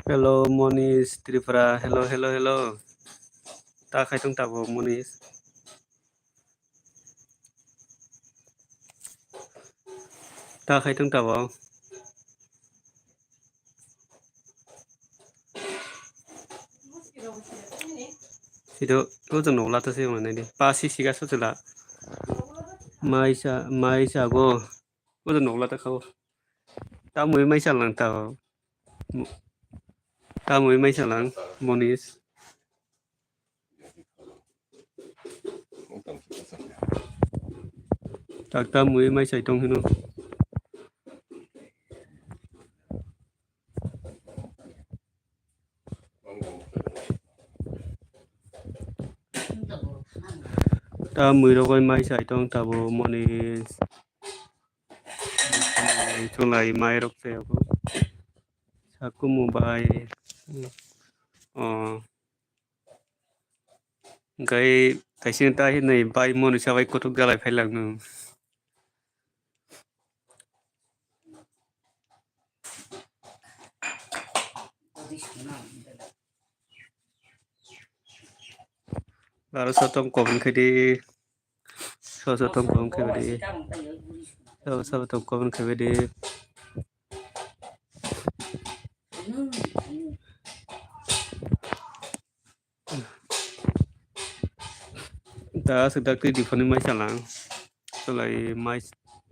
Hello, Monis, Tripura. Hello, hello, hello. Ta khai tung tabo, Monis. Ta khai tung tabo. Itu jeng nol lata sih mana ini. Pasi sih gas tu lah. Maisa go. Jeng nol lata kau. Ta mui maisa lang tau. Ta mui maisa lang, Monis. Ta mui maisa tung hinu. Ta mui rogoi maisa tung tabo, Monis. Chung lai mai rok se aku. Aku mobile. Cái xin ta hiện nay bay môn sao vậy cô thúc ra lại phải lần nữa baru satu komen ke di satu komen ke di satu komen ke di ta sudah ke di phone mai salang solai mai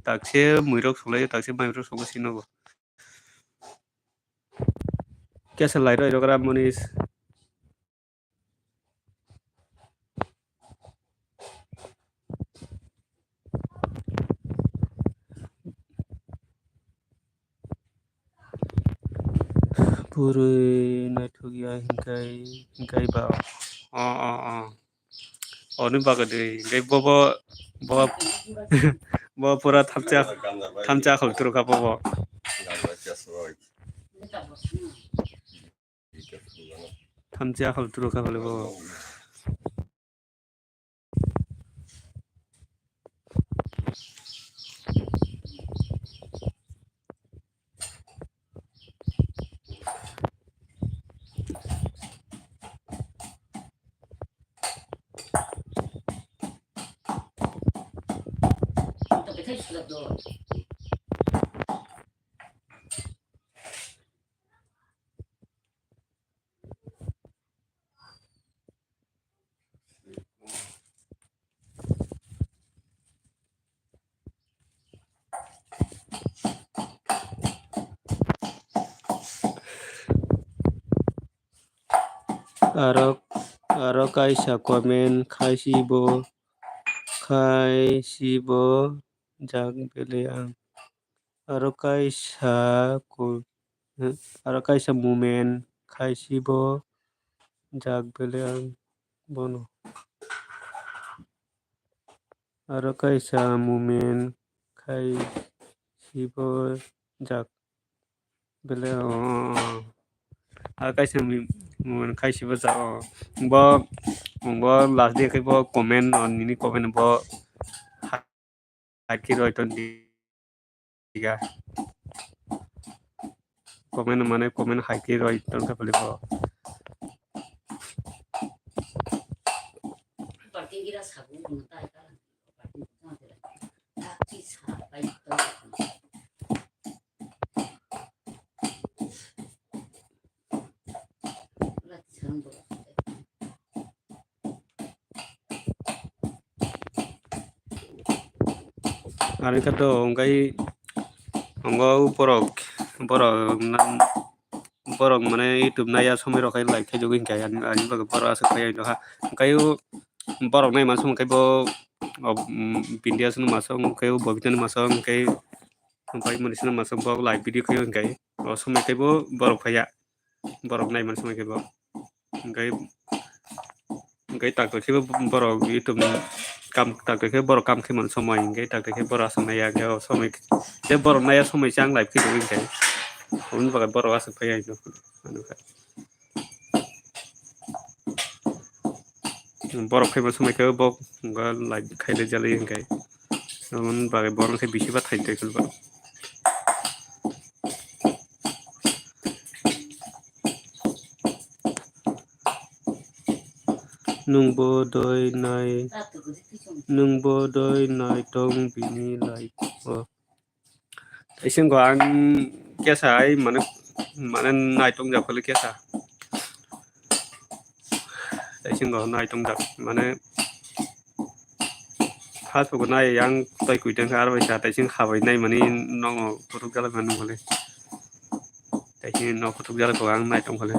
taksi muirok solai taksi mai muirok sogo sino क्या सलाह रो इरोग्रा Monis puri natugia hingkai ba onu baga de hingkai bobo bo pura thamcha khol turu ka bobo thamcha khol turu ka bole bobo aro kaisa komen khaisibo jag bele ang aro kaisa moment khaisibo jag bele ang bono aro kaisa moment khaisibo jag bele aro kaisa moment khaisibo jag bo last day kai bo comment on ini comment bo haki roi ton diga comment mane comment haki roi ton ka bole bo Ari kato ngai ongo borok mane YouTube naya somoi rokai like kai jogin kai ani baga borok asa kai do ha kai borok nai masung kai bo India sunu masung kai bo bitan masung kai pai manisna masung bo like video kai kai somoi kai bo borok phaya borok nai masung kai bo kai tak to borok YouTube kam tak ke borok kam ke man somoi ngai tak ke borok somoi ya ke somoi je borok naya somoi chang live ke jogin kai un baga borok asa phaya do anu ka borok kai somoi ke bo ga live khai le jale ngai un baga borok ke bisi ba thai te kulba nungbo doi nai tong bini laiko isin ko ang kesa ai mana nai tong jak kole kesa isin ko nai tong jak mana khas ko nai yang toi kuiten ka arbai sa isin khabai nai mani nong putuk jala manu kole isin no putuk jala ko ang nai tong kole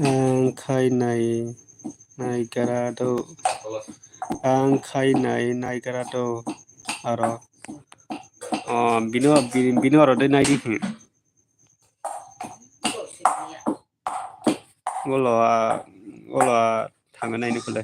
ang khai nai garado ang khai nai garado aro bino aro dai nai di ngolo thanga nai ni kole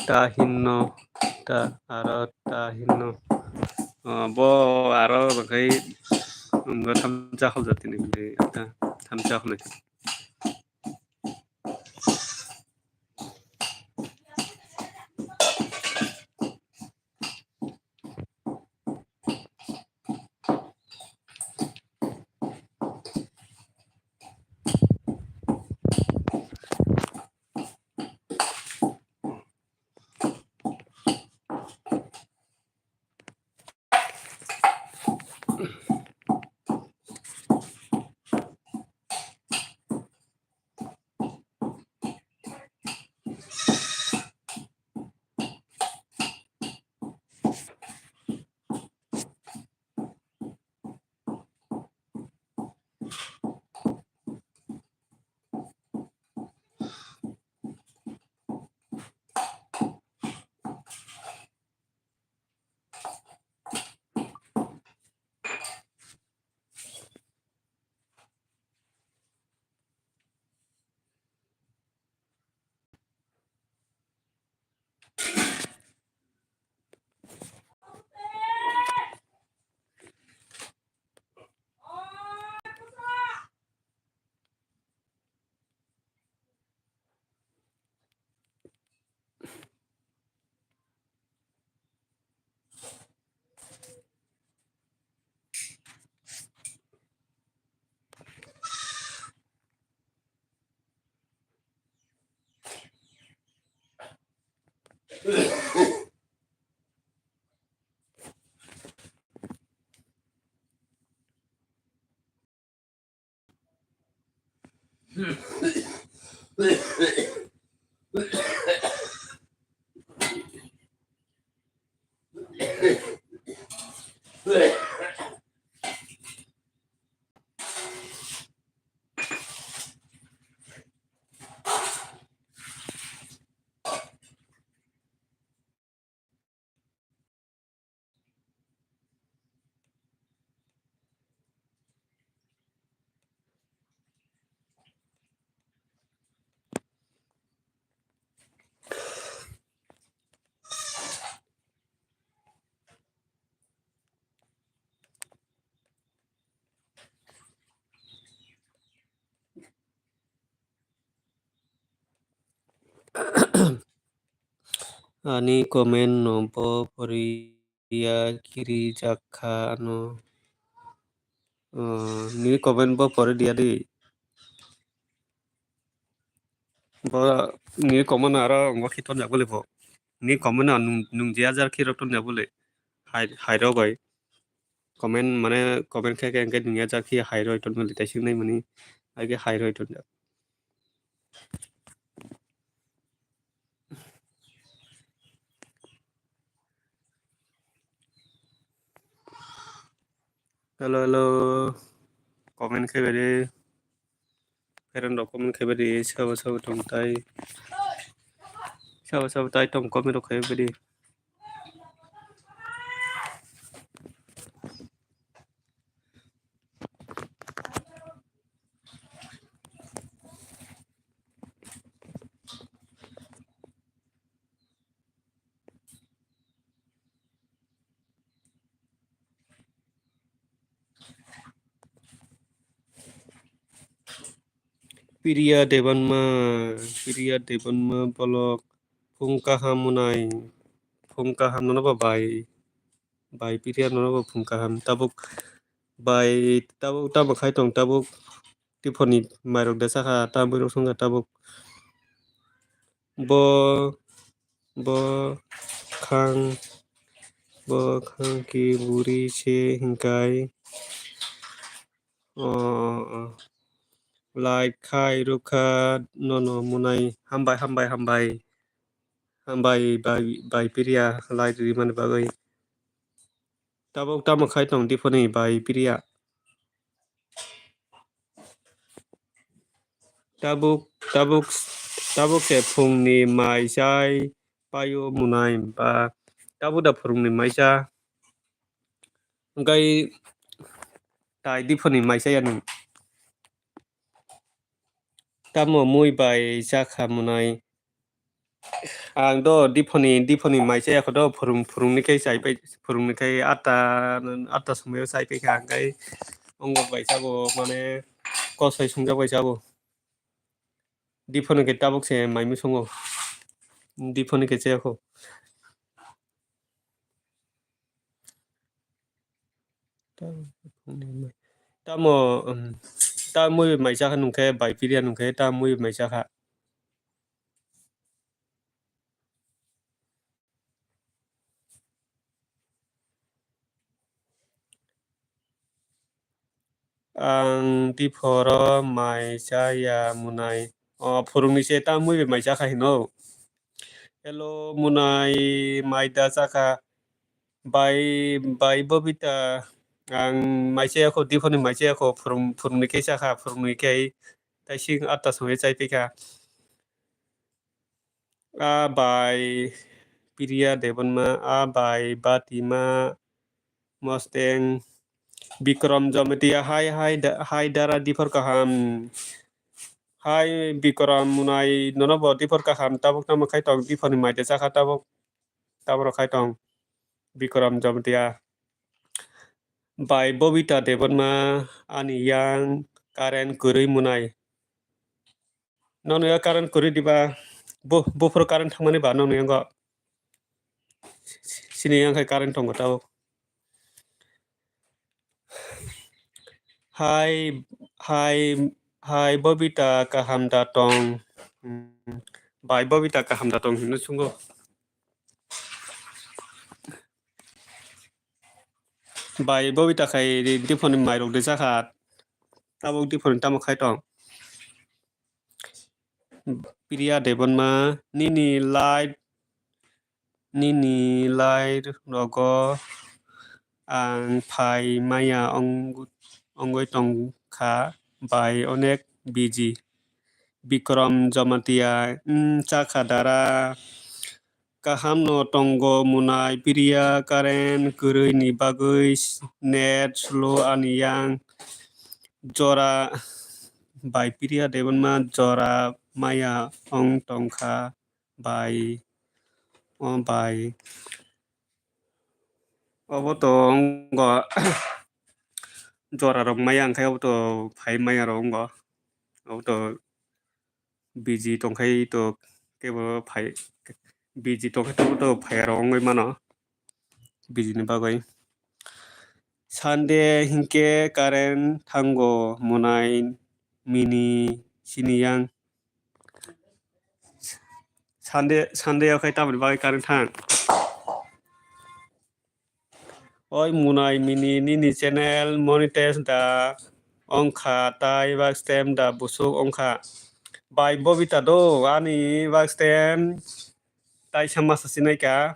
ta hinno ta aro ta hinno bo aro bakai ngo thamja khol jatini bile ta thamja khol ani komen nompo poria kiri jakha no ni komen bo pore dia di bo ni komen aro ngo khiton jabole bo ni komen nung dia jar khiroton jabole hai ro bai komen মানে comment থেকে NK দুনিয়া যা কি হাইরো Eaton Moli তাইছিং নাই মানি আগে হাইরো Eaton যা halo comment কে বেরে ফেরন comment কে বেরে সব টং তাই সব তাই টং কমেন্ট কে বেরে Piria Debbarma bolok pungkaham munai pungkaham nono bai piria nono pungkaham tabuk tabuk khai tong tabuk tiponi mairok desaka tabuk sunga tabuk bo khang ki buri se hingkai like khai ruka nono munai hambai bai piria like riman bagai tabuk tamo khai tong tiponi bai piria tabuk se phungni maisai payo munai ba tabuk da phungni maisa ngai tai diponi maisa yanu tamo mui bai jakha munai ang do diponi maisa yakho do phurungni kai sai pai phurungni kai atta sumayo sai pai ka ngai ongo bai sabo mane kosai sungjak bai sabo diponi ke tabuk se maimi sungo diponi ke cheyakho tamo ta mui maisa kha nungkhe bai piria nungkhe ta mui maisa kha ang diporo maisa ya munai phurungni se ta mui maisa kha hino hello munai maida saka bai bobita ang maisa yakho diponi maisa yakho phurungni ke saka phurungni kai taising atta songe chai pika a bai piria Debbarma a bai batima mosteng Bikram Jamatia hai dara dipor kaham hai Bikram munai nono bo dipor kaham tabuk tamo khai tong dipor ni maite sakha tabuk khai tong Bikram Jamatia bai Bobita Debbarma ani yang karen kurui munai nono ya karen kurui diba bufur karen thangmani ba nono yang go sini yang khai karen tong tabuk hai Bobita kaham datong bai Bobita kaham datong hinu sungo bai Bobita khai diponi mairok de sakha tabuk diponi tamo khai tong Piria Debbarma nini light rogo ang phai maya ongoi tong kha bai onek biji Bikram Jamatia chakha dara kaham no tongo munai piria karen kurui ni bagui net slow ani yang jora bai piria Debbarma jora maya ong tongkha bai obo to ongo jora rok maya angkhai obo to phai maya rok ongo obo to biji tongkhai to kebo phai biji tongkhai to phai rok ongoi mano biji ni bagoi sande hingke karen thango munai mini sini yang sande yakhai tamani bagai karen thang oi munai mini nini channel monetize da ongkha tai bak stem da busuk ongkha bai Bobita do ani bak stem tai samasa sinai ka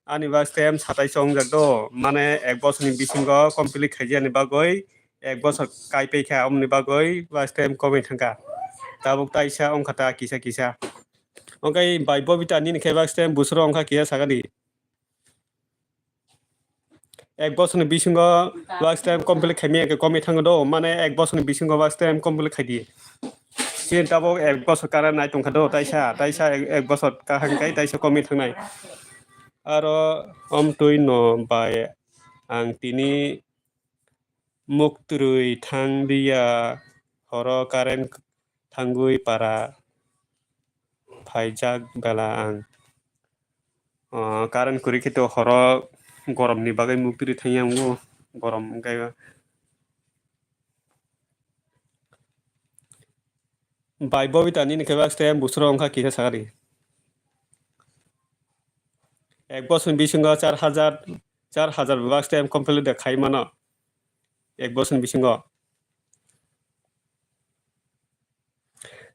ani bak stem satai songjak do mane ek bosor ni bisingo complete khaijia ni bagoi ek bosor kai peikha omni bagoi bak stem komai thangka tabuk taisa ongkha ta kisa ongkai bai Bobita nini khe bak stem busuro ongkha kia sagani এক বছর বিসঙ্গ work time complete খাইমিয়া কমে থাঙ্গো দো মানে এক বছর বিসঙ্গ work time complete খাই দিয়ে scene তাবো এক বছর কারা নাই টংখা দো তাইসা এক বছর কাহাংকাই তাইসা কমে থাंनाय आरो तुई न बाय आं तिनि मुक्तुरुई थांदिया हर current Tanggui para Paijak bela ang karan kuri kito horo gorom ni bagai mupiri thayang wo gorom kai bai bobi tani ni kebak stem busro ongka kisa sagari ek bosun bisingo 4000 bak stem complete de khai mano ek bosun bisingo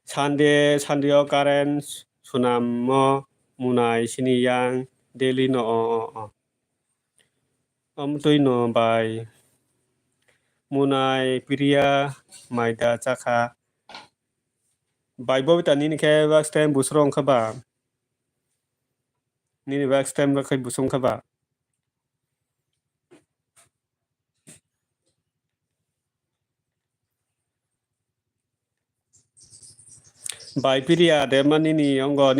Sandeo karen sunam mo munai sini yang daily no tui no bai munai priya maida chakha bai bobi tani ni kebak stem busro ongka ba Nini bak stem ga kai busung ka ba bai piria de man nini ongo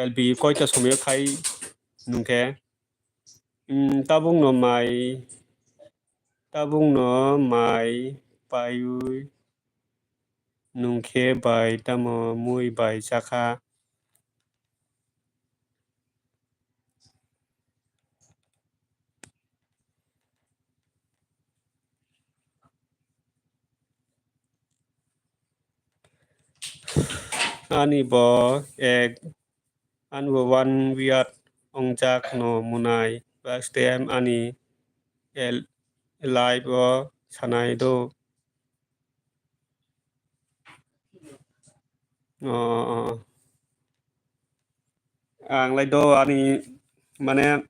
LB koi ta somyo khai nungke tabung no mai payu nungke bai tamo mui bai chakha ani bo ek anwo wan wiat ongjak no munai bak stem ani el live o sanai do ang lai do ani mane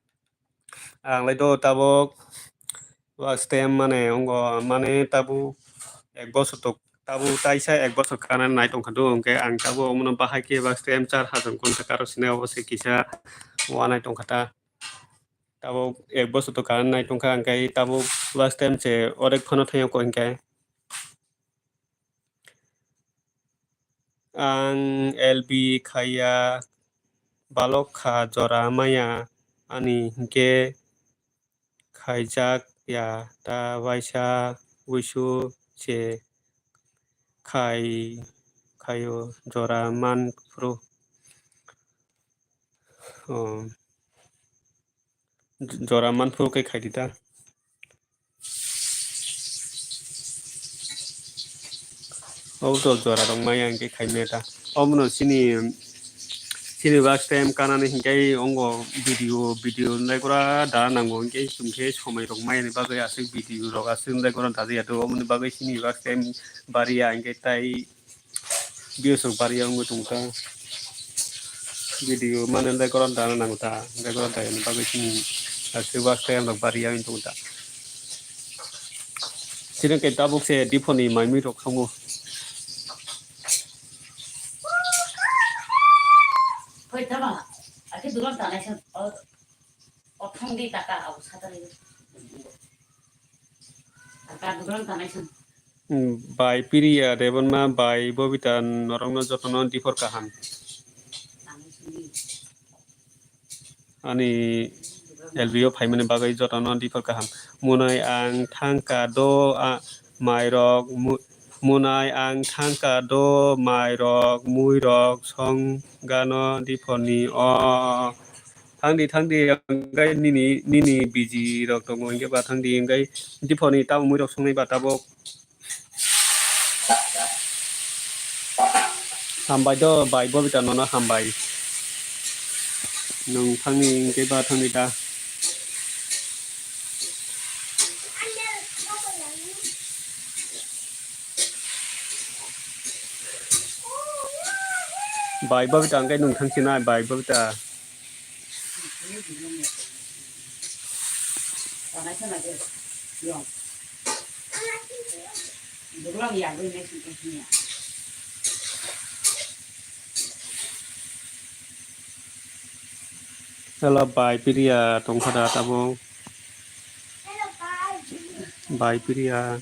ang lai do tabok bak stem mane ongo mane tabu ek bosor tok tabu taisa ek bosor kanan nai tongkhadu ongke ang tabu omno bahai ke bak stem 4000 kon karo sine obose kisa wanai tongkhata tabo ek bosor tok kanan nai tongkha angkai tabu bak stem che orek phono thayo ko angkai ang LB khaya balok kha jora maya ani hingke khaijak ya ta waisa wisu che khayo jora man pro jora man pro ke khai dita to jora dong maya angke khai meta omno sini bak stem kanani hingkai ongo video lai gora da nango hingkai sumke somai rok mai ni bagai asik video rok asik lai gora da ya to omni bagai sini bak stem baria hingkai tai views rok baria ongo tongka video mane lai gora da nango ta lai gora da ni bagai sini asik bak stem rok baria in tongta sini kai tabuk se diponi mai mi rok songo Ati dulang tanah sen, otong di taka aku sadar itu. Taka dulang tanah sen. Bai piria Debbarma bai bobita norongno jotono difor kaham. Ani LBO faimane bagai jotono difor kaham. Munai ang thangka do mairok munai ang thangka do mairok muirok song gano diponi thangdi angkai nini biji rok tongo ingke ba thangdi angkai diponi tabo muirok songnai ba tabo hambai do bai bobita nono hambai nung thangni ingke ba thangni da bai bobita angkai nung thangchina bai bobita Tanah sen aja, yang. Dulang yang gue nasi kesini. Hello bai piria tongkhada tabo bai piria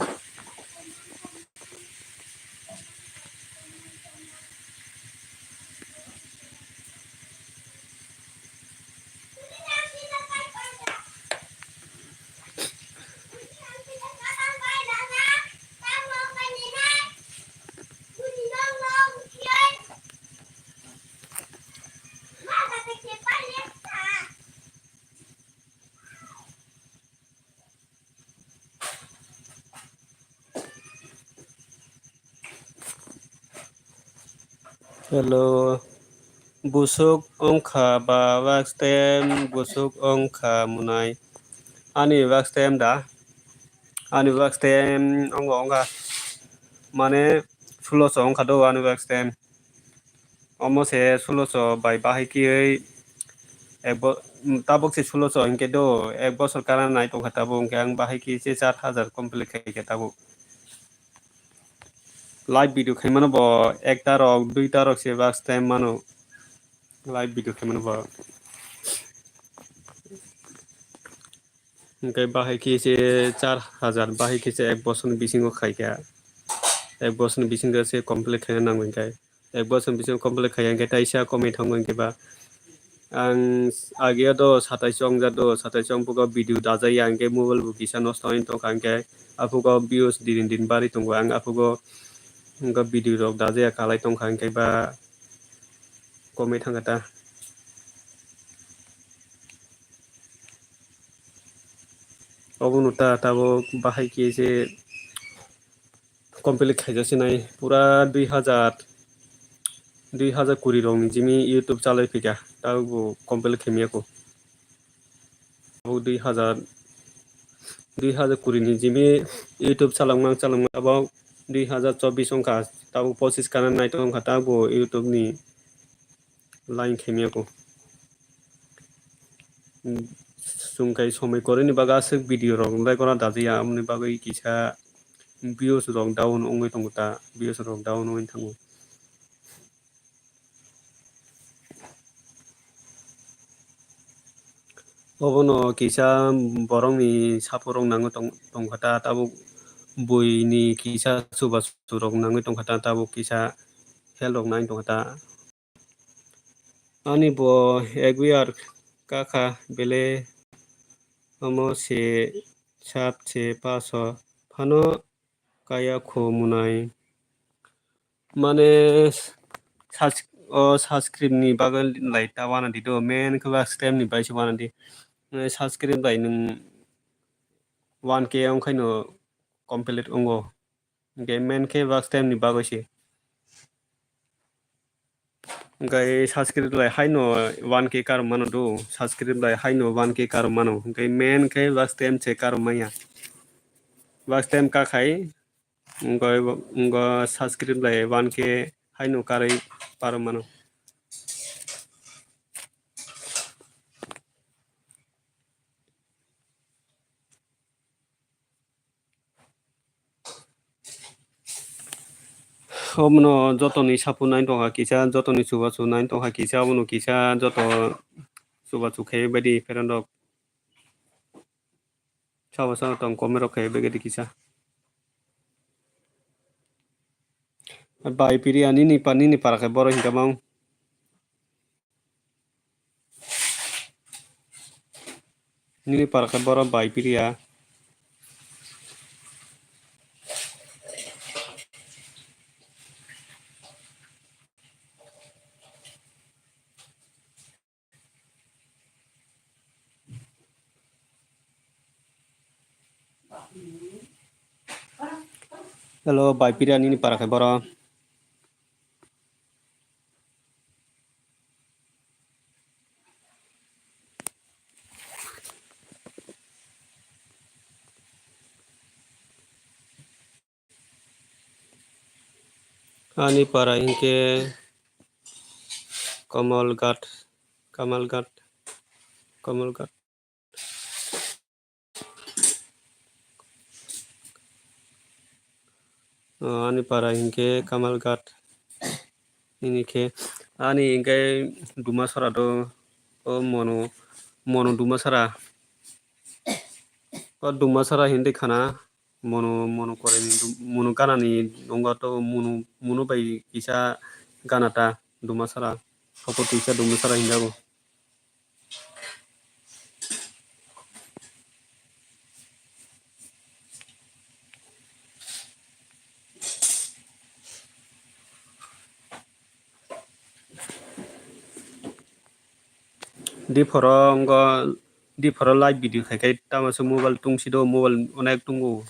Hello. Busuk ongkha ba waxtem busuk ongkha munai. Ani waxtem da. Ani waxtem onga. Mane 16 ongkha do ani waxtem. Omose 16 bai bahiki tabuk se 16 inke do ek bosor karan nai tongkha tabuk inke ang bahiki se 4000 complete khaike tabuk. Live video khaimano bo ekta rok duita rok se waxtem mano. Live video khaimano bo. Inke bahiki se 4000 bahiki se ek bosor bisingo khaike. Ek bosor bisingo se complete khaina nango inke. Ek bosor bisingo complete khaya inke taisa komai thango inke ba. Ang agia do 27 ongja do 27 ongpuko video dajaya angke mobile bu kisa nosto hain tongkha angke apuko views din din bari tongo ang apuko angka video rok dajaya kalai tongkha angke ba komai thangata. Obonu ta tabo bahai ki se complete khaijase nai pura 2020 rok ni jimi YouTube chalai phika tabo complete khaimya ko. 2020 ni jimi YouTube chalangmang abo 2024 ongkha tabo 25 kanan nai tongkha tabo YouTube ni line khaimya ko. Sungkai somai koreni baga asuk video rok lekora dajaya amni bagui kisa views rok down ongoi tongo ta views rok down ongoi thango. Obono kisa borok ni saporok nango tongkha ta tabo boi ni kisa suba surok nangoi tongkha ta tabo kisa hel rok nai tongkha ta. Ani bo egwiar kakha bele omo se sap se paso phano kaya kho munai. Mane subscribe ni bagal lai ta wana di do main kha stem ni bai se wana di subscribe lai nung 1k ongkhai no complete ongo. Ge main ke stem ni bagai se. Gai subscribe lai haino 1k kar mano do subscribe lai haino 1k kar mano gai main ke stem che kar maya. Stem ka khai ngo subscribe lai 1k haino karai par mano. Omono joto ni sapu nai tongkha kisa joto ni suba su nai tongkha kisa omono kisa joto suba su khaye badi ferandok sabo tong komero khaye begedi kisa. Bai piri ani ni para khe boro hingka mau. Nini para khe boro bai piri ya. Hello bai piri ani ni para khe boro. Ani para hingke Kamalgat. Ani para hingke Kamalgat. Ini ke ani hingke Dumasara do mono Dumasara. Dumasara hindi khana mono kore ni mono gana ni donga to mono bai kisa gana ta Dumasara. Opo kisa Dumasara hindago. Di foro live video khai tamaso mobile tungsi do mobile onek tungo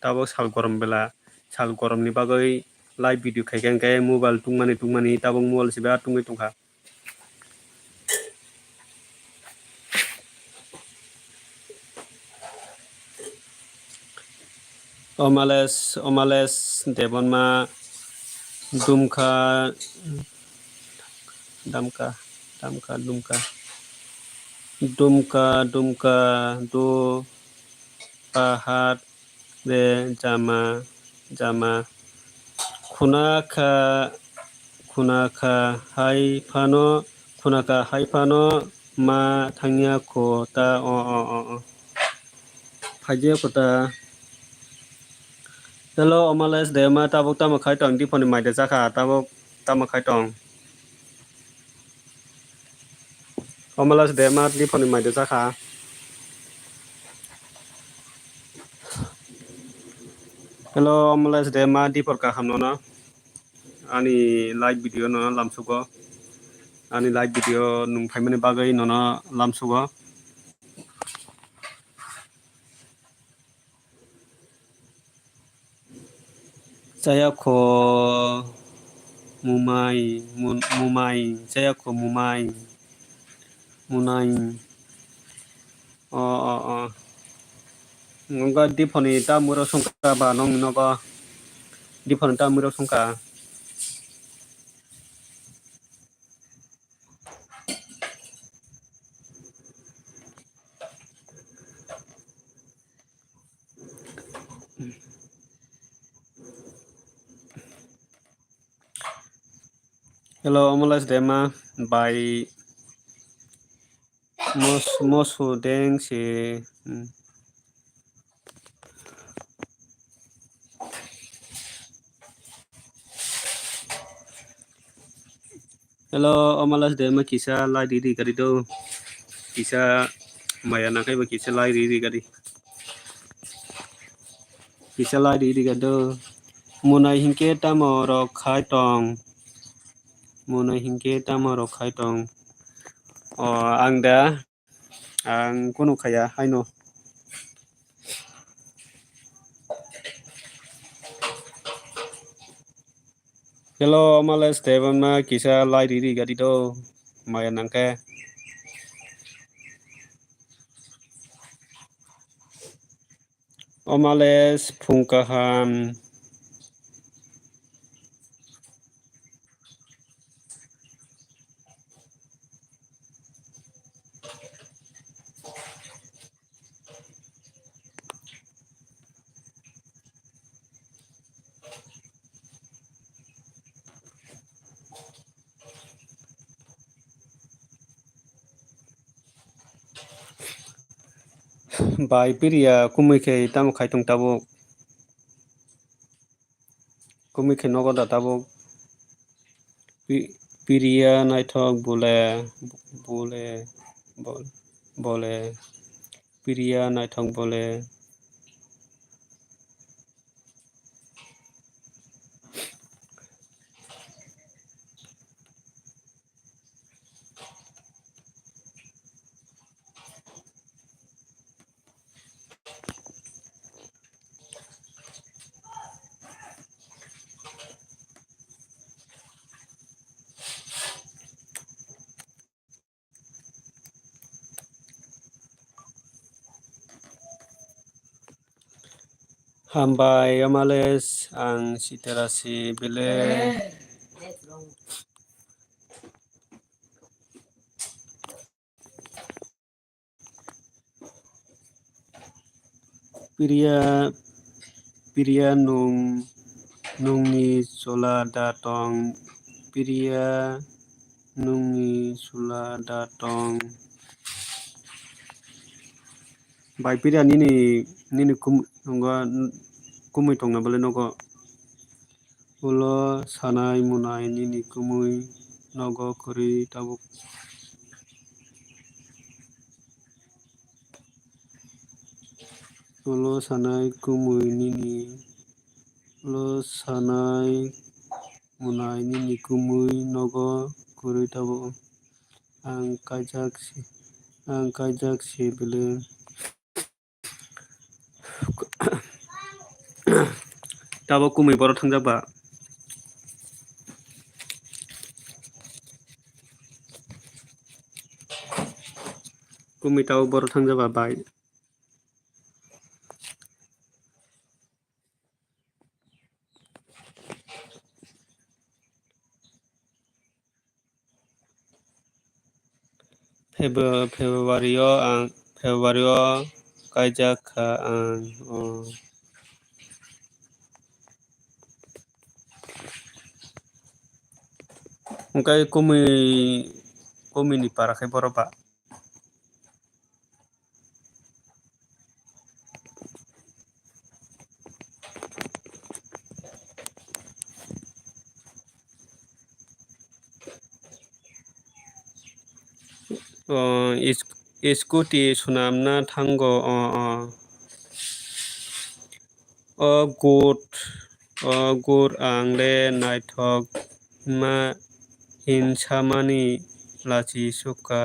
tabo sal gorom bela sal gorom ni bagai live video khaikan kai mobile tungmani tabung mobile siba tungai tungkha omales Debbarma dumkha dumka do pahat re jama khunaka haifano ma thangya ko ta phaje kota hello omales Debbarma tabuk tama khai tong diponi maide jakha tabuk tama khai tong omales Debbarma diponi maide jakha hello omales Debbarma dipor ka hamno ani live video no lamsugo ani live video nung phaimani bagai no lamsugo saya ko mumai ngga diponi ta muro sungka ba nong nogo diponi ta muro sungka hello omales Debbarma by mosu deng si hello omales Debbarma kisa lai di kari do kisa maya nakai ba kisa lai di kari kisa lai di kari do munai hingke tamo ro khai tong ang kuno khaya haino hello omales Debbarma kisa lai di kari do maya nangke omales phungkaham by piria kumike tamo khaitung tabuk kumike nogo da tabuk piria naithok bole piria naithok bole hambai omales ang siterasi bile piria nungni sola datong piria nungni sola datong by piria nini kumui tongna bole nogo ulo sanai munai nini kumui nogo kuri tabuk ulo sanai munai nini kumui nogo kuri tabuk ang kajaksi bile tabuk kumui boro thangjaba Kumitau बर' थांजाबा बाय Februario kajakha ang Mungkai kumi ni para kay boroba. Iskuti sunamna thango gur angle naithok ma hinsamani lachi suka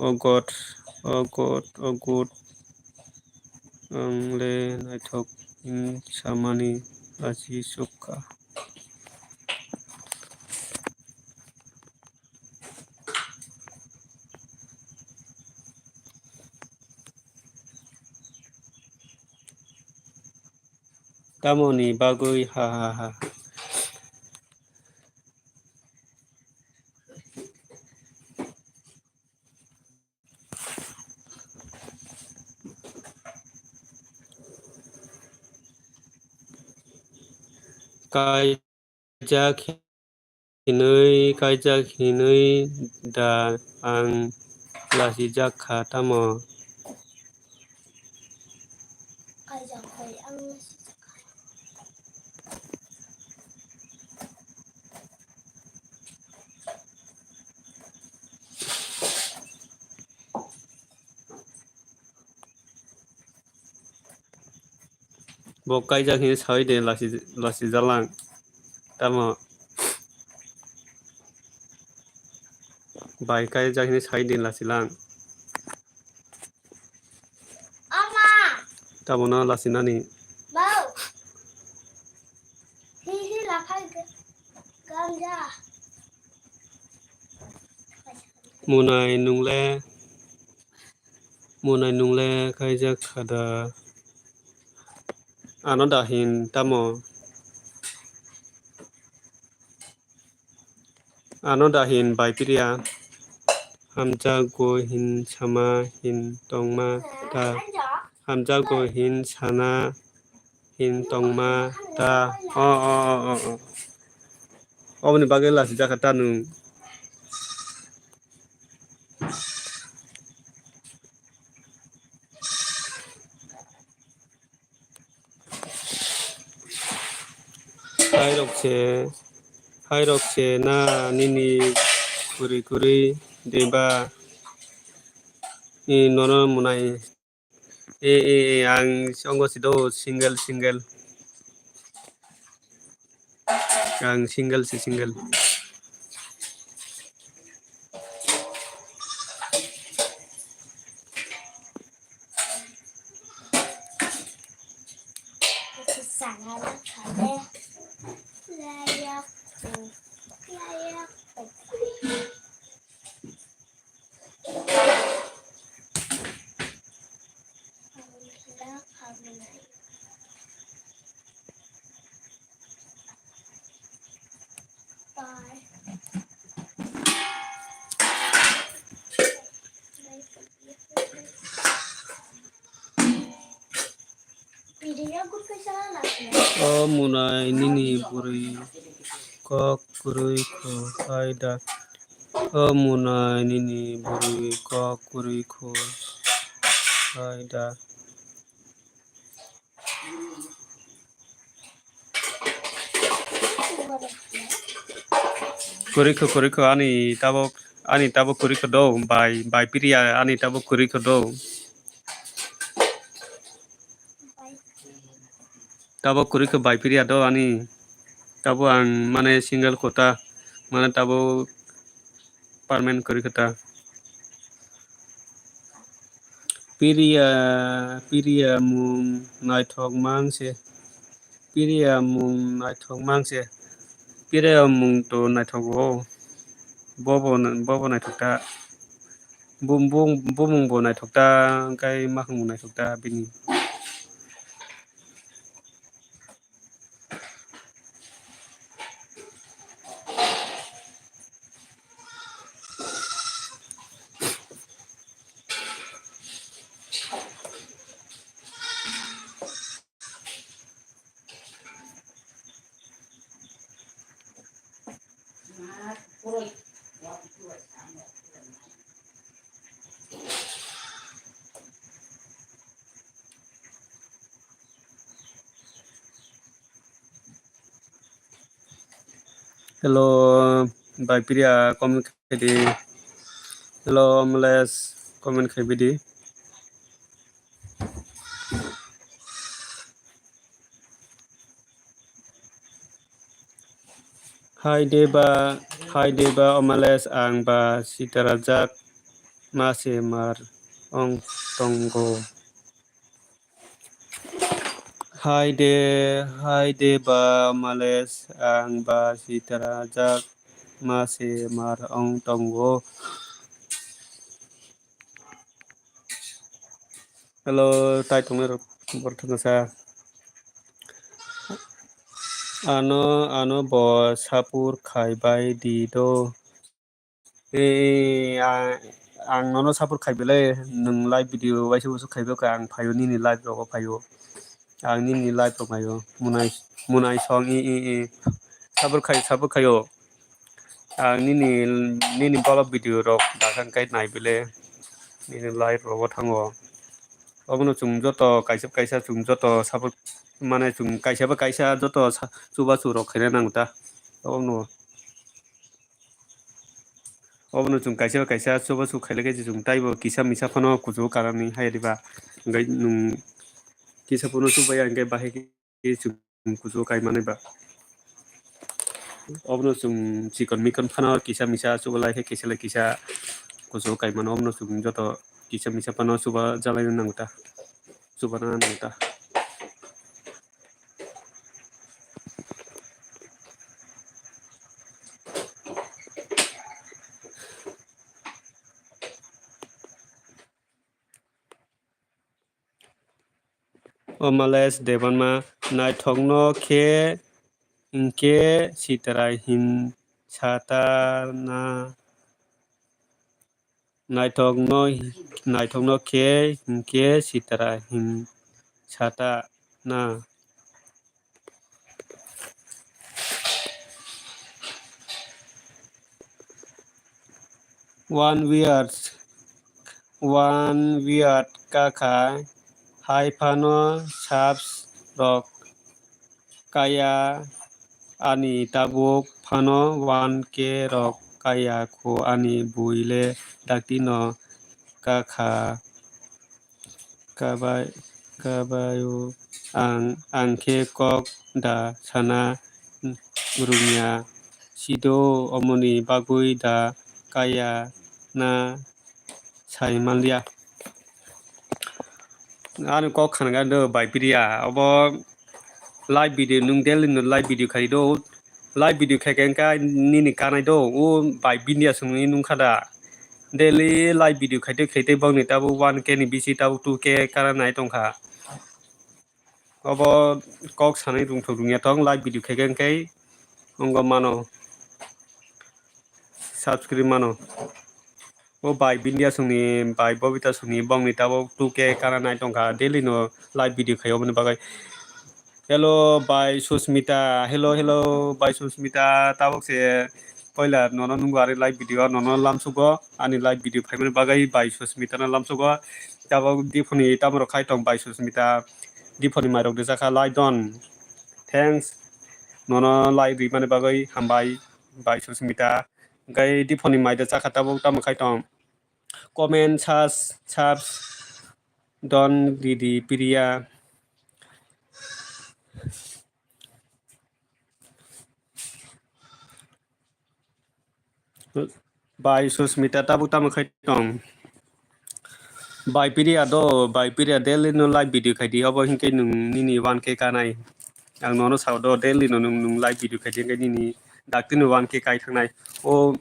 ogot angle naithok hinsamani lachi suka Tamoni bagui ha. Kaijak hinui da ang lasijak tamo. Bokai jakin sai de lasi jalang tamo bai kai jakin sai de lasi lang tamo na lasi nani munai nungle kai jak khada ano dahin tamo ano dahin bai piria hamja go hin sama hin tongma ta hamja go hin sana hin tongma ta Omni bagay lasi jakata nung Hairokse na nini kuri deba nono munai ang songgo sido single ang single. Munai nini buri kok kurui ko kaida munai nini buri kok kurui ko kaida kuriko ani tabo kuriko do by piria ani tabo kuriko do tabo kuriko by piria do ani tabo ang mane single kota mane tabo permanent kuriko ta piria mung naithok mangse piria mung to naithok bobo naithok ta bumung bo naithokta kai makhung naithokta bini hello bai priya comment khaidi hello amles comment khaibidi Hai deba amales ang ba sitarajak mase mar ong tongo Hai deba amales ang ba sitarajak mase mar ong tongo hello tai tongner borthangsa ano bo sapur khaibai di do ang nono sapur khaibele nung live video waisu usu khaibo ka ang phayo ni live rogo phayo ang ni live ro phayo munai song i sapur khayo ang ni bolo video rok dakan kai nai bele ni live rogo thango obono chung joto kaisa chung joto sapur mane chung kaisa joto chuba chu rok khaina nangta obono chung kaisa chuba chu khailage chung taibo kisa misa phano kuju karani hairiba ngai nung kisa phono chu baya ngai bahe ki chung kuju kai maneba obono chung chikon mikon phano kisa misa chuba lai kisa kuju kai mano obono chung joto kisa misa phano chuba jalai nangta chuba na nangta Omales Debbarma naithokno khe ingke sitarai hin satana naithokno khe ingke sitarai hin satana one weird kakha hai phano subs rok kaya ani tabuk phano 1k rok kaya ko ani buile daktino kakha kabayo angke kok da sana rumia sido omoni bagui da kaya na saimalia anu kok khanga do bai priya obo live video nung delin no live video khai do live video khai ka ni kanai do o bai bindia sungni nung khada daily live video khai bang ni tabu 1k ni bisi tabu 2k kara nai tongkha obo kok sanai rung thurungya tong live video khai kai ongo mano subscribe mano o bai bindia sungni bai bobita sungni bang ni tabu 2k kara nai tongkha daily no live video khai obni bagai hello bai susmita hello bai susmita tabok se poila nono nungwari live video nono lamsugo ani live video phaimani bagai bai susmita na lamsugo tabok difoni tamro khai tong bai susmita difoni marok dejaka like don thanks nono live rimani bagai hambai bai susmita gai difoni maida chaka tabok tam khai tong comment subs don didi priya bai susmita tabu tam khai tong bai priya daily no live video khai di obo hinkai nung nini 1k kanai ang nono sao do daily no nung live video khai di ngai nini daktino 1k kai thangnai o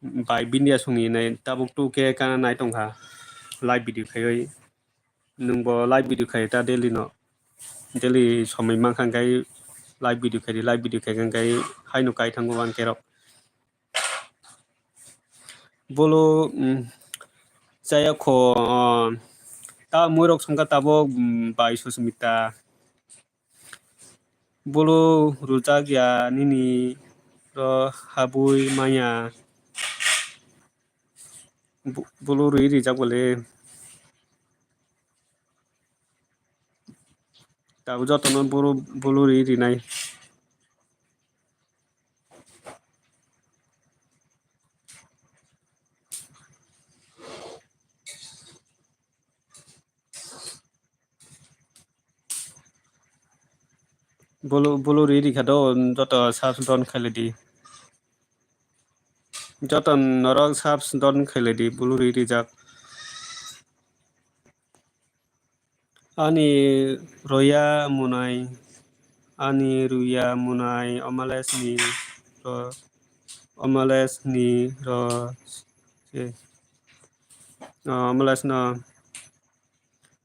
bai bindia sungni nai tabuk tu ke kana nai tongha live video khai nungbo live video khai ta daily no daily somai mangkhang kai live video khai kai hainu kai thango ang kerok bolo saya ko ta muirok songka tabo bai susmita bolo rujak ya nini ro habui maya bolo ri jak bole tabo jotono bolo ri nai bolo ri khado joto subs don khaledi joton norok subs don khaledi bolo ri jak ani roya munai ani ruya munai omales ni ro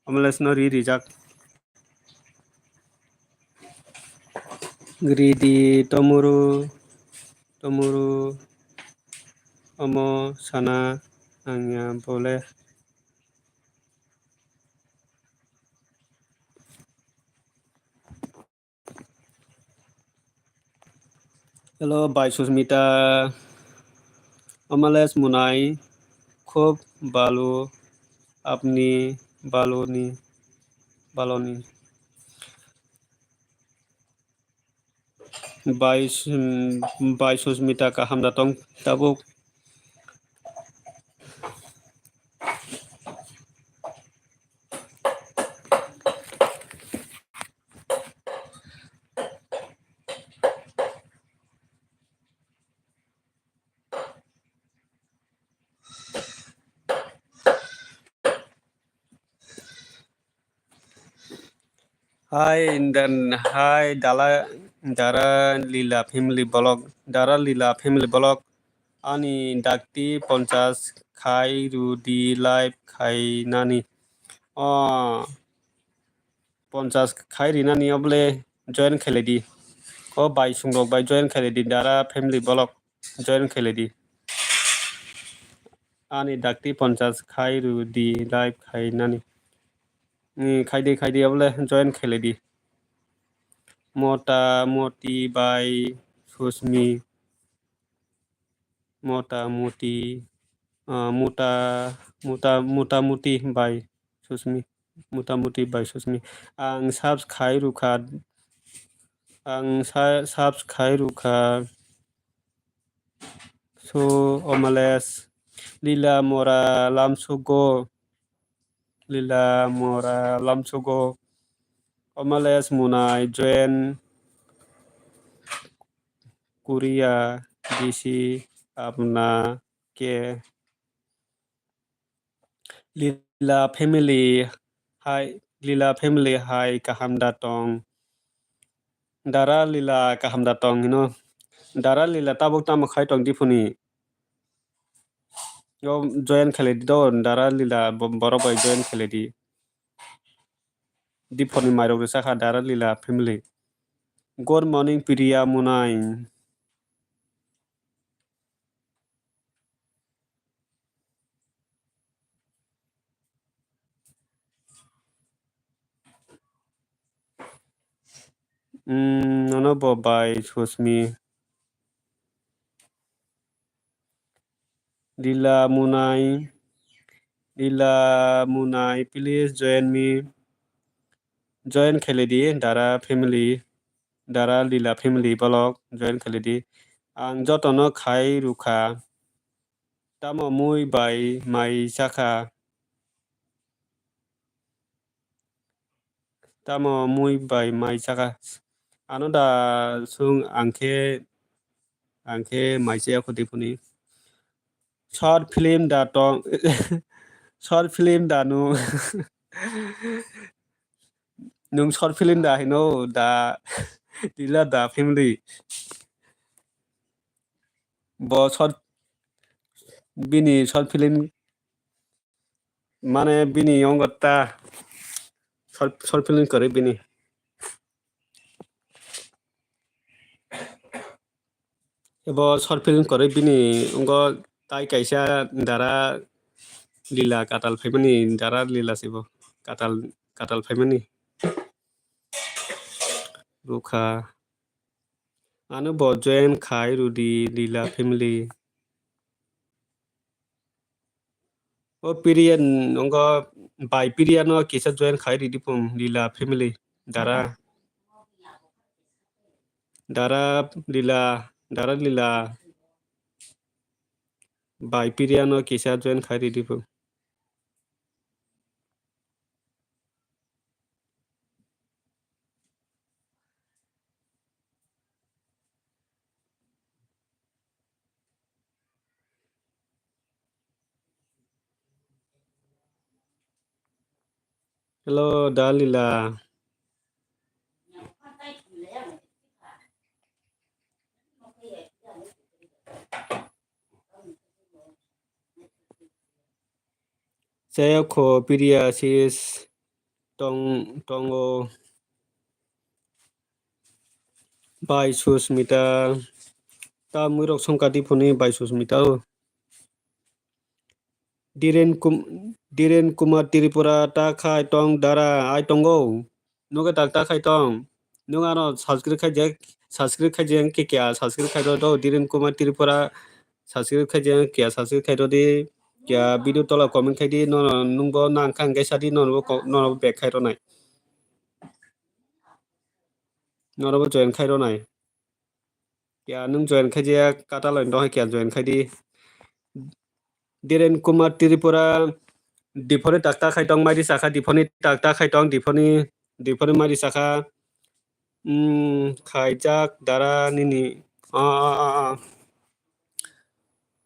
omales no ri jak gridi tomuru omo sana angya bole hello bai susmita omales munai khub balu apni baloni bai susmita kaham datong tabuk Hai Dara Lila Family Blog ani dakti 50 khai rudi live khai nani 50 khai rinani oble join kheledi ko bai sungrok bai join kheledi Dara Family Blog join kheledi ani dakti 50 khai rudi live khai nani খাইদে বলে join খেলে দি মোটামুটি by Susmi মোটামুটি মোটামুটি by Susmi आं subscribe रुखा so omales lila mora lamsugo omales munai join Korea DC apna ke lila family hai kaham datong dara lila kaham datong dara lila tabuk tam khai tong dipuni yo join khaledi don dara lila borobai join khaledi diponi mairo saka dara lila family good morning Priya munai no bobai susmi Lila munai please join khaledi dara lila family blog join khaledi ang jotono khai rukha tamo mui bai mai saka ano da sung angke mai se khudipuni short film da tong short film da nu nung short film da da lila da family bo bini short film mane bini ongotta short film kore bini ebo short film kore bini ongo tai kaisa dara lila katal faimani dara lila sibo katal faimani rukha ano bo join khai rudi lila family o period ongo by period no kisa join khai ridi pum lila family dara lila by period no kisa join khai ridi pum hello dalila saya ko period sis tongo by susmita ta murok songkati phone by susmita Diren Kumar Tripura ta khai tong dara ai tongo nuga tak ta khai tong nuga no sanskrit khai jeng ke kya sanskrit khai do Diren Kumar Tripura sanskrit khai jeng kya sanskrit khai do di kya video tola comment khai di no nungbo nang khang ge sadi no back khai do nai no join khai do nai kya nung join khai je kata loin do kya join khai di Diren Kumar Tripura Diponi takta khaitong mari saka diponi takta khaitong diponi mari saka khaijak dara nini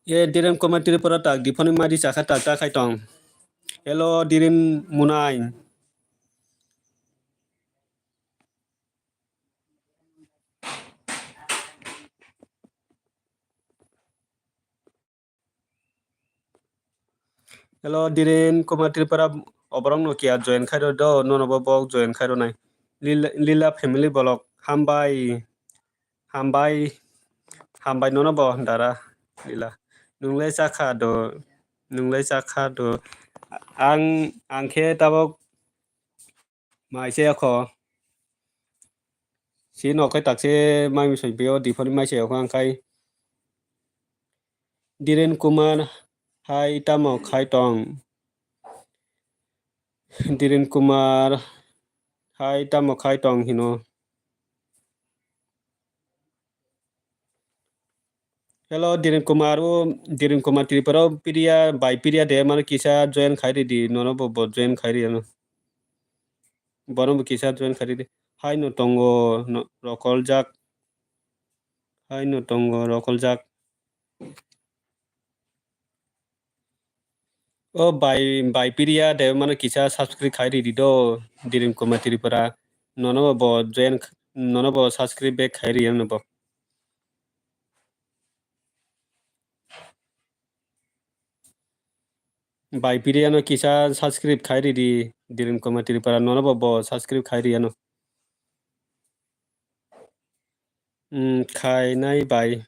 ye diren koma Tripura tak diponi mari saka takta khaitong hello diren munai hello diren koma Tripura obrong no kia join khairo do no bok join khairo nai lila family bolok hambai no bo dara lila nunglai sakha do ang khe tabok mai se kho si no khai tak se mai mi soi bio diponi mai se kho ang khai Diren Kumar hai tamo khai tong Diren Kumar hai tamo khai tong hino hello Diren Kumar Tripura piria by piria de man kisa join khai di no bo join khai ri no bono kisa join khai di hai no tongo no rokol jak hai no tongo rokol jak o by piria de man kisa subscribe khai di do Diren Kumar Tripura no bo join no bo subscribe back khai ri no bo by piria no kisa subscribe khai di Diren Kumar Tripura no bo subscribe khai ri no khai nai by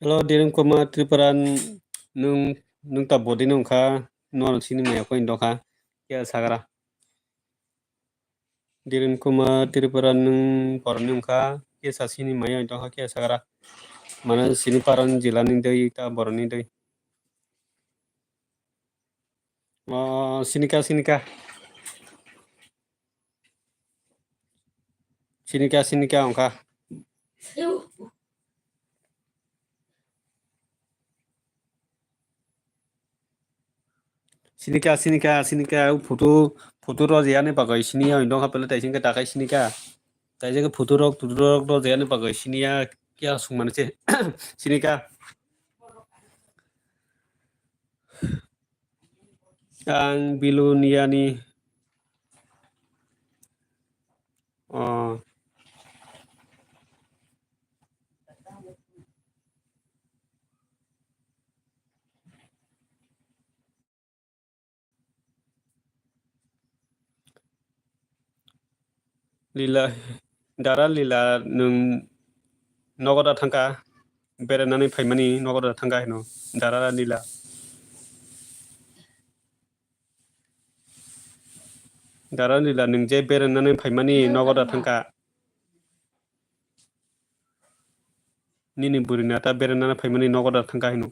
hello Diren Kumar Tripura nung ta bodi nung kha no sini me ko indo kha kya sagara Diren Kumar Tripura nung por nung kha kya sa sini me indo kha kya sagara mana sini paran jila ning dei ta boroni dei sinika Sinika angka. Sinika foto rojiane bagai sinia indong hapele taising ke takai sinika. Taising ke foto rojiane bagai sinia kia sungmane ce. Sinika. Ang biluniani lila dara lila nung nogoda thangka beranani phaimani nogoda thangka hino dara lila nung je beranani phaimani nogoda thangka nini burina ta beranani phaimani nogoda thangka hino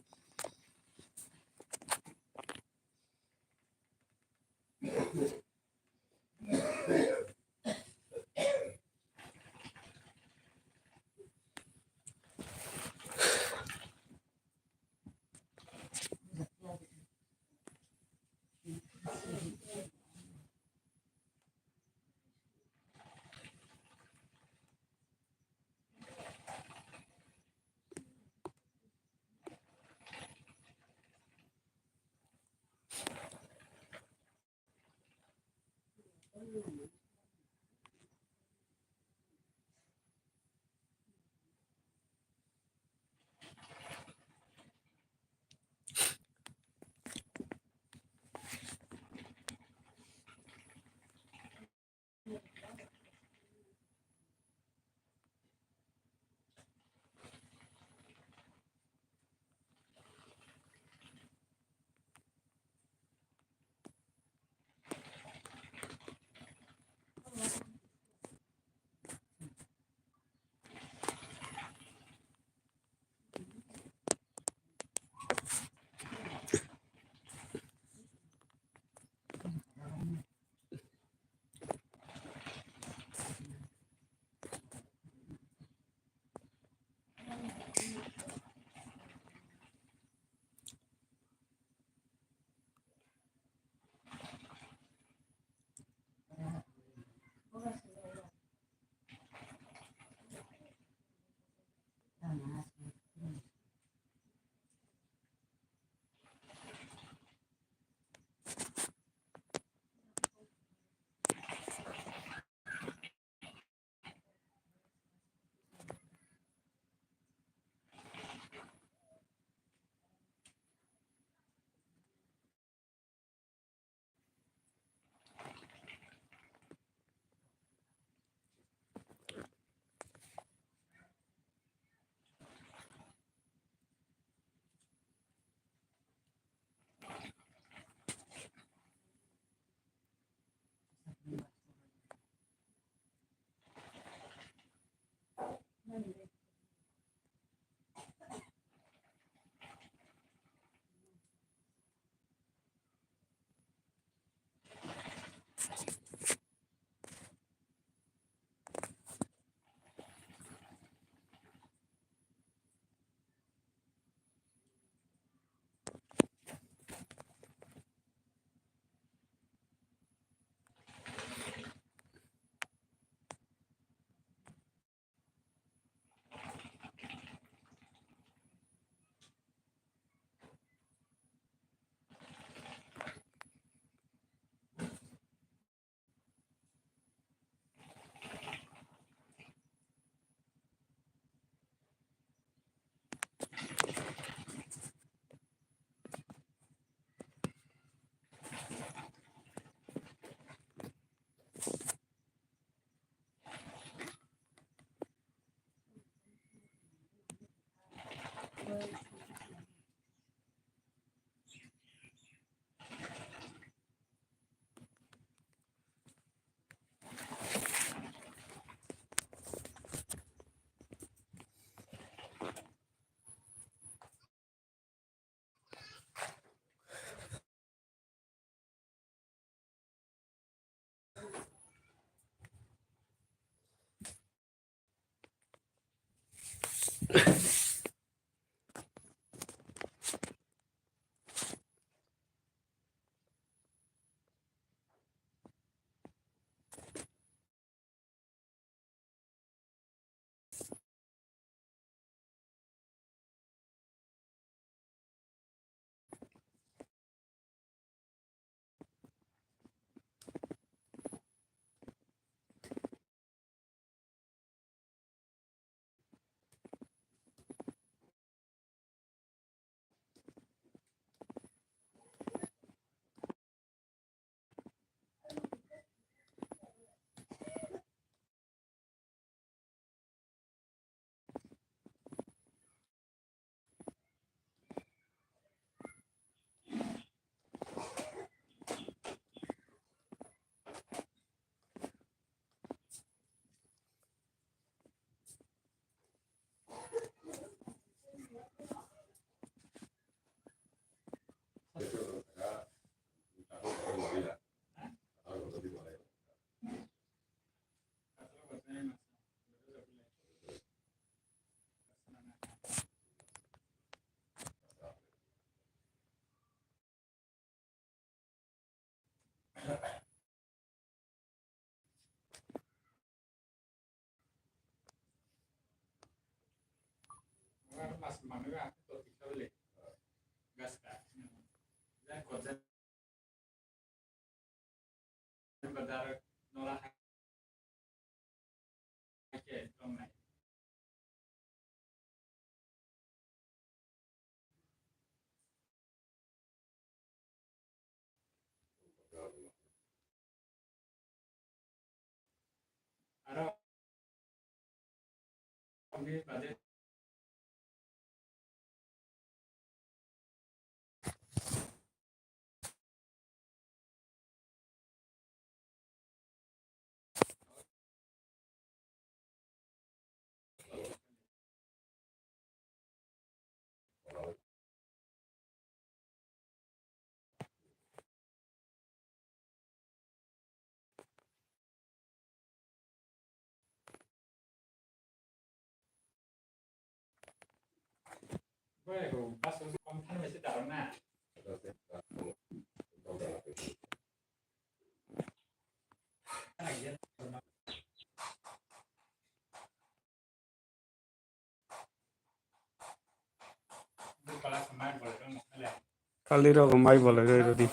Kali ro mai bola ro di.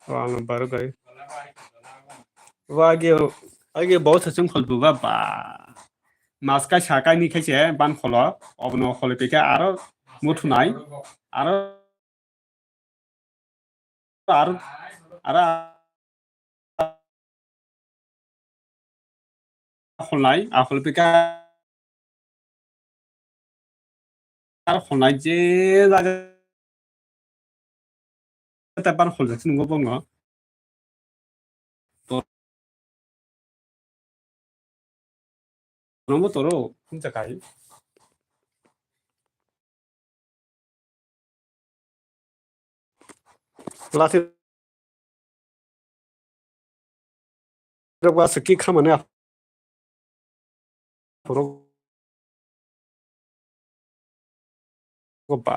Ang baru kai. Age बहुत सचम खल बुबा बा. Maska sakai ni kaise ban kholo obno khole peke aro muthunai aro aro aro kholnai akhol peke aro kholnai je jaga ta ban khol jaksin ngo bongo to nomo toro hunja kai lati rokwa saki khamane aforo ko ba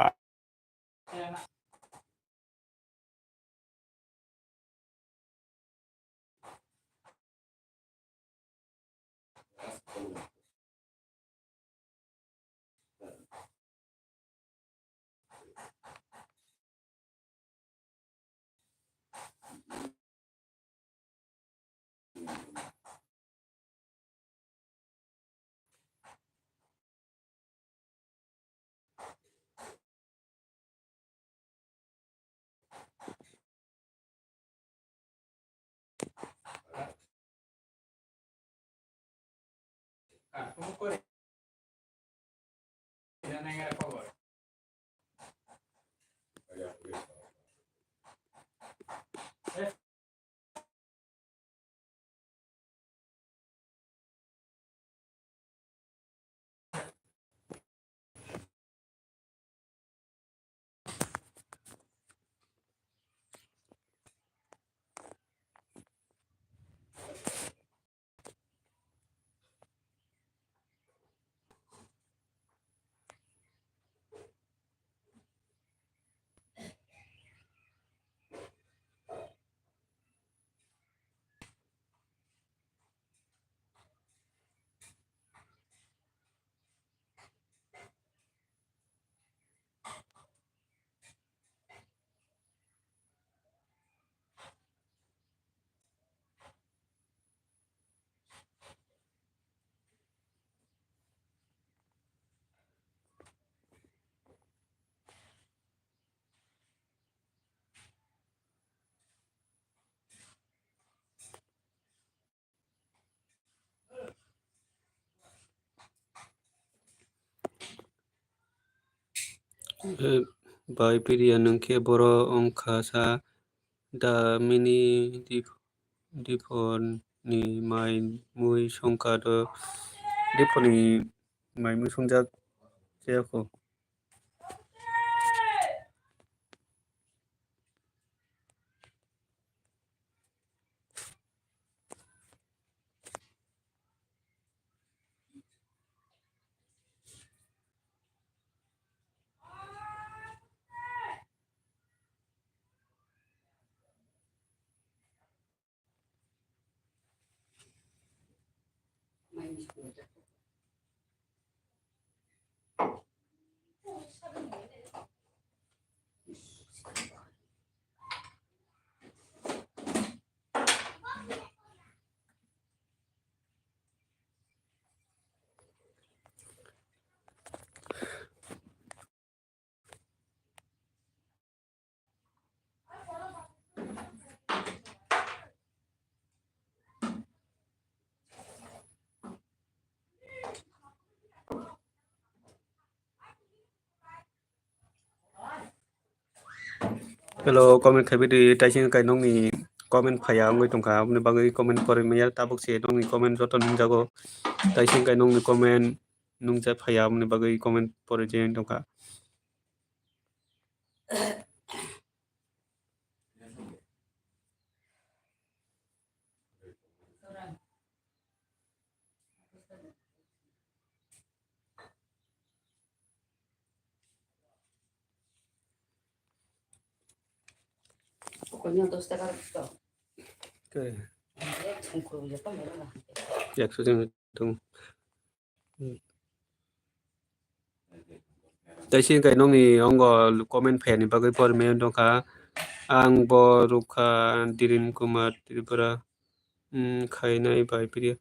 bai piriya nangke boro ongkha sa da mini dipon ni mai mui songka do dipon ni mai mui songjak jeyako Hello, comment khai bidi taising kai nong ni comment phaya ngoi tongkha amni bagai comment pore meya tabuk se nong ni comment joto nung jago taising kai nong ni comment nung ja phaya amni bagai comment pore je tongkha. Pokoknya terus tekan itu. Okay. Sungguh ya kan ya. Yak su jeng tung. Taising kai nong ni ongo comment phaya ni bagai pore meya tongkha ang bo rukha dirin kumar tripura khainai bai pidi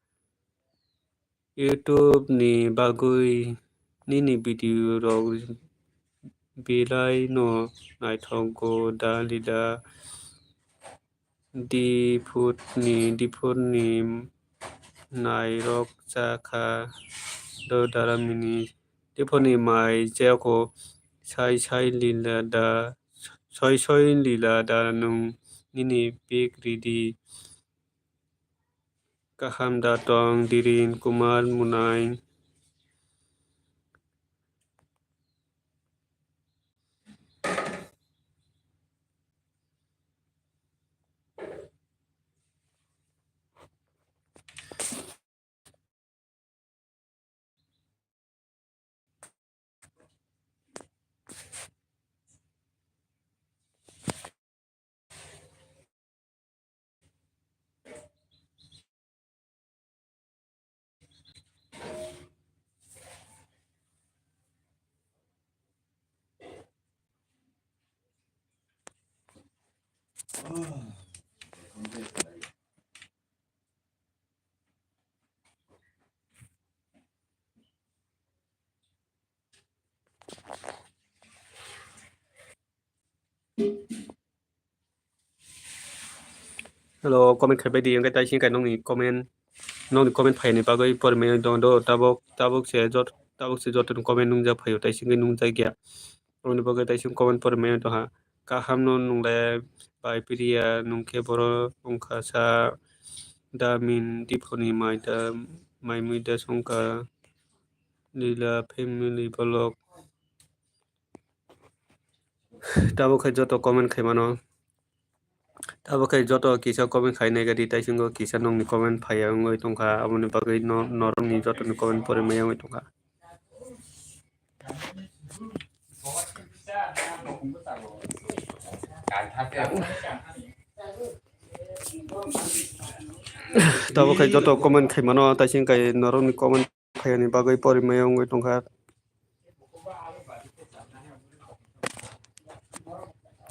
YouTube ni bagui ni video rog bilai no naithongo dalida diputni nairok jaka do daramini diputni mai jeko sai lila da nung nini bikridi kaham datong dirin kumar munai Hello, comment khai bidi ang kai taising kai nong ni comment phaya ni bagai pore meya dong do tabuk se jot comment nung ja phayo taising kai nung ja gya amni bagai taising comment pore meya to ha kaham no nung le bai pidia nung ke boro ongkha sa damin diponi mai mui da songka lila family blog tabo khai joto comment khai mano tabo khai joto kisa comment khai nai gadi taising go kisa nong ni comment phaya ngoi tongkha amni bagai norong ni joto ni comment pore meya ngoi tongkha tabo khai joto comment khai mano taising kai norong ni comment phaya ni bagai pore meya ngoi tongkha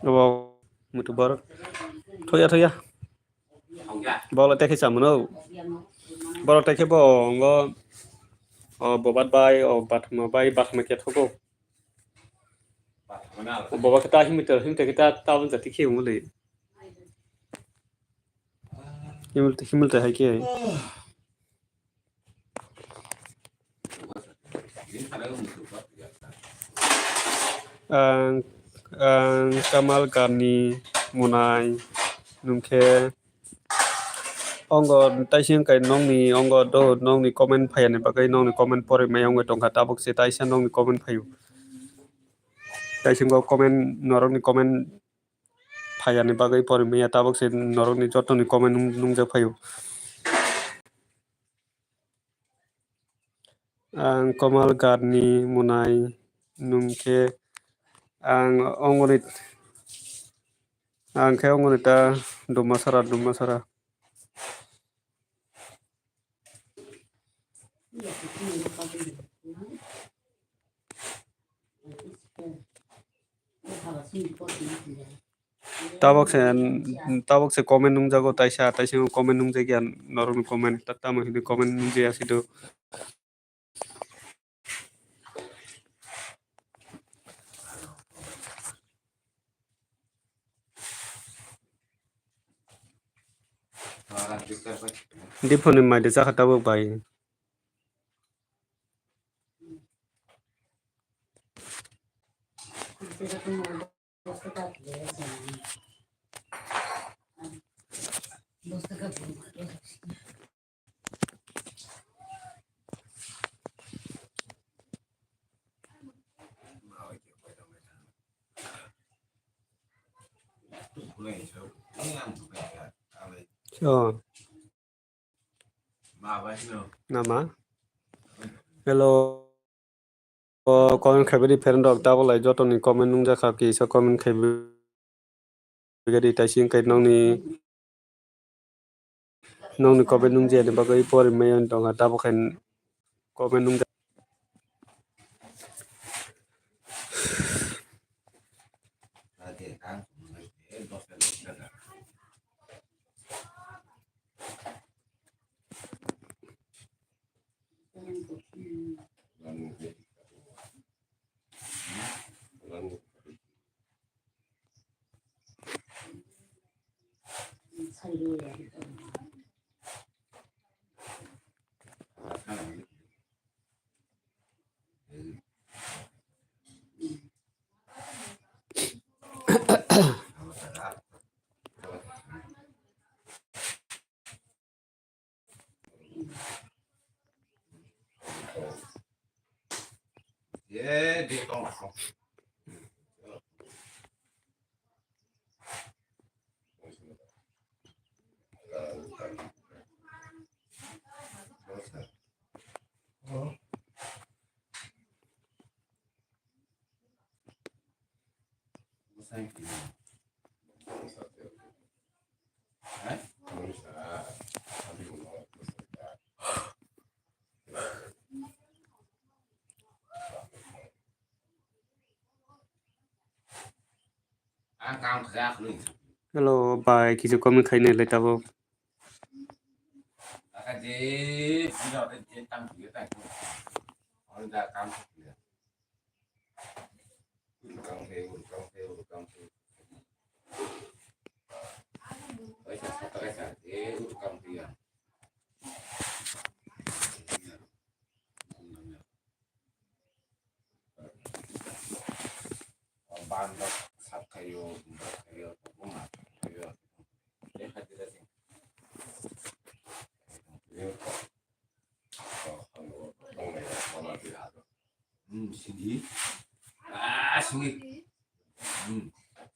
abo mutu bar thoya bola tekhe samuno bola tekhe bo ngo bobat bai batma bai batma ke thobo boba kita himte kita tabun jati ke umule himulta hai ke ang kamal kani munai nungke ongo taising kai nong ni ongo do nong ni comment phaya ni bagai nong ni comment pore mayong ngai tongkha tabuk se taisa nong ni comment phayu taising go comment norong ni comment phaya ni bagai pore maya tabuk se norong ni joto ni comment nung ja phayu ang kamal kani munai nungke ang ongonit ang khe ongonita dumasara tabok se comment nung jago taisa comment nung je gian norong comment tatamo hidi comment nung je asido diponi mai de jaka tabok bai Nama hello comment khaibari parent dog double lai jotoni comment nungja khaki so comment khaibari taising kai nongni comment nungje de bagai por mayon dong double khan comment nungja hello bye kisu comment khaine lai tabo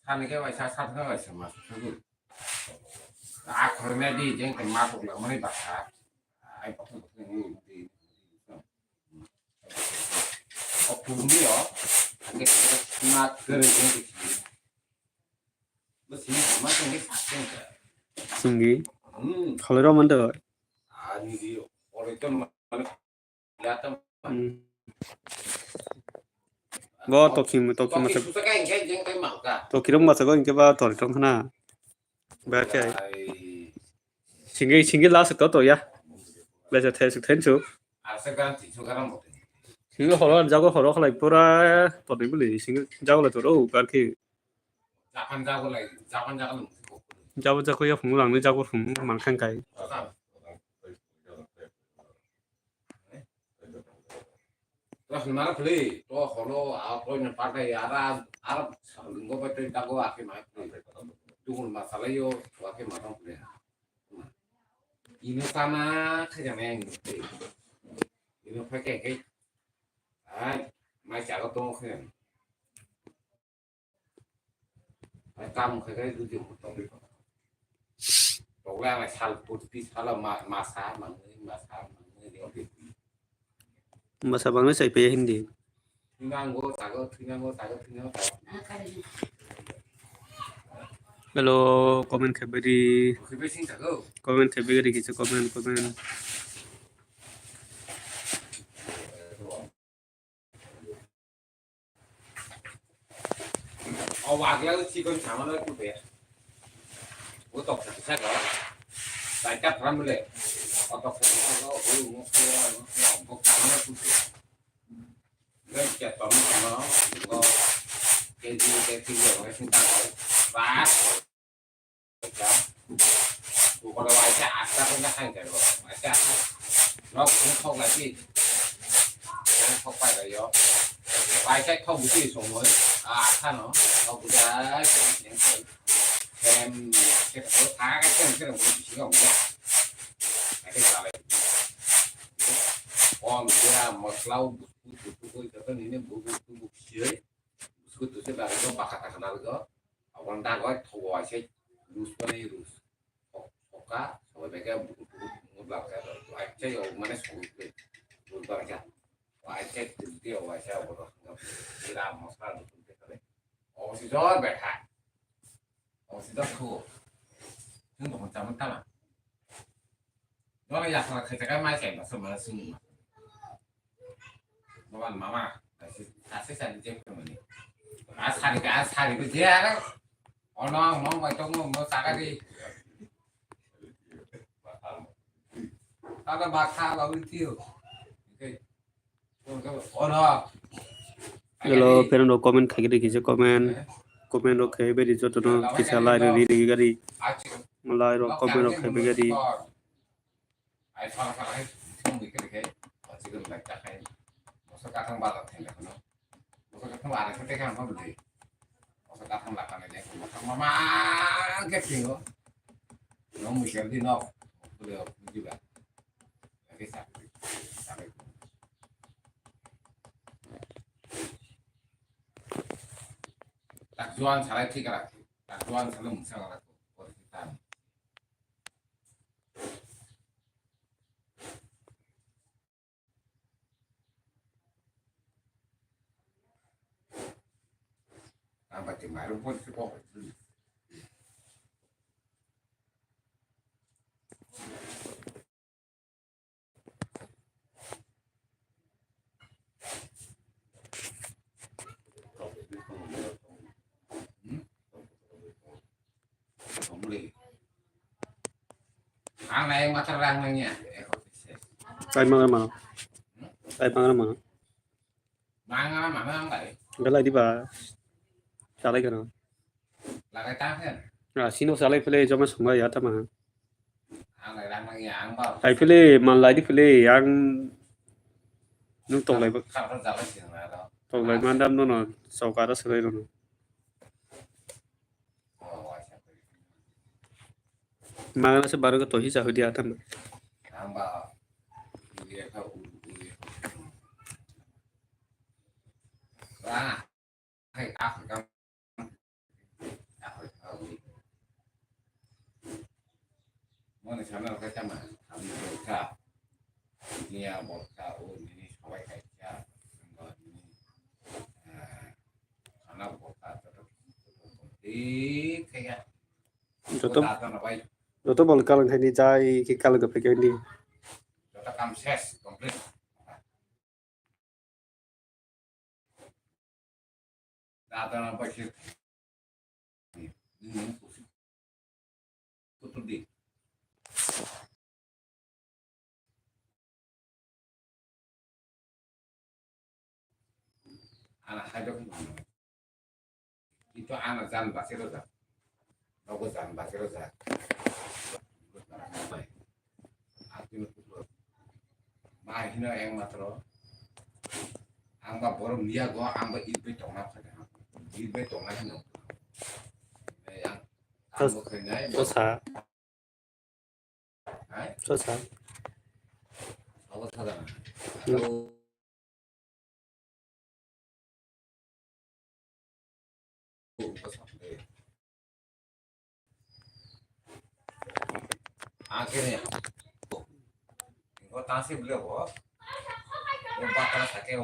산에 개와 사사가 있어 그 그러면 이제 그 마고 많이 봤다 아이 버튼 부분이요 이게 스마트 그런 게 무슨 맞는 게 사실인데 singi kholero manda 아니지요 오래 좀 야좀 go tokim masa cái cái màu cả tokirong masa go inke ba tor trong khana ba ke singi last to ya bây giờ thấy sự thiên chú 아세간 지초가랑 못 singi horo jago horo khlai pura to ni buli singi jago la to ro kar ki 자판 자고 래 자판 자고 jago jago ya phung lang ni jago phung mang khang kai terus mana beli tuh kalau apa yang pakai Arab Arab nggak betul tak gua akhir mah tunggu masalah yo akhir mah beli ini sama kerja main ini pakai cái mai chả có tô khen mai cam cái thứ gì cũng tổng đi tổng ra là sal put tí sal mà xá mà người điều gì masa bang sai pe hindi tinggal gua tago hello comment khabari cái vệ sinh tago comment khabari kisu comment vào cái chỉ còn chả mà nó cũng vậy của tộc sẽ có tại chấp lắm rồi ở tộc sẽ có nó cả nó cũng cái chặt tóm nó có cái gì rồi chúng ta có và của con loài chả ta không nhắc hành cái rồi mà chả nó cũng không là gì không phải là do vài cái không có gì xuống mới tha nó không có giá xem cái số thá cái đồng chỉ không cái sao này còn cái một lâu tôi cái này nên bù dưới cứ từ cái này nó bạc cả nào đó orang đang gọi thầu gọi sẽ rus này rus cá rồi mấy cái một bạc cái loại chơi ở mà nó sụt đi rus bạc cái loại chơi từ tiêu loại sao rồi đi làm một sao được cái đấy thì đó bẻ hại thì đó thua nhưng mà chăm mất mà đó làอยากใครจะได้ไม่แข่งกับเสมอซึ่งเมื่อวานมาอาเซียนเจ็บกันเหมือนนี้อาซาดิไปเที่ยวแล้วอ๋อน้องไปตรงนู้นมาสักกันดิถ้าเราบาคาเราไปเที่ยวอ๋อน้อง Hello, pero no comment khai đi kìa comment rồi khai bây giờ tụi nó kìa like rồi đi cái đi like rồi comment rồi khai bây giờ đi ai thằng ấy không bị cái chỉ cần lại chắc hay một số các thằng bạn là thành được nó một số các thằng bạn là cái thằng không được gì một số các thằng bạn này một thằng mà cái gì đó nó mới xem thì nó được như vậy cái sạc đặc doan 살아야 티가 đặc doan 살면 무상하다 일단 받지 말고 볼 수가 없지. Ang này matarang lang niya. Tay mang mana? Tay mang mana? Mang mana ang vậy? Cái này đi bà. Sao lấy cái nào? Là cái tác thế. Xin nó sao lấy phê cho mà sống ngay mà. Ang này đang mang nhà ăn bao. Ai phê mà lại đi phê ăn nó tổng lại. Sao nó giao cái chuyện này đó. Tổng lại mà đâm nó sau cả đó xử lý nó. Mà nó sẽ bảo cái tuổi sao hơi đi ăn mà. Ang bao. Và hay áp cái món này nó cái chăm mà làm được cả nhà bột cả ôn này phải cái cha rồi nó bột cả tí cái rồi tôi bảo cái lần này chạy cái lần gặp cái đi rồi ta làm set complete data nó phải chịu tôi đi anak saya dong itu anak jangan basir roza aku jangan basir roza aku mah ini yang matro angka borom dia gua angka ibu tongap saja ibu tongap ini yang aku kerjanya susah susah aku sadar akhirnya kau tasih beliau kok empat kali sakit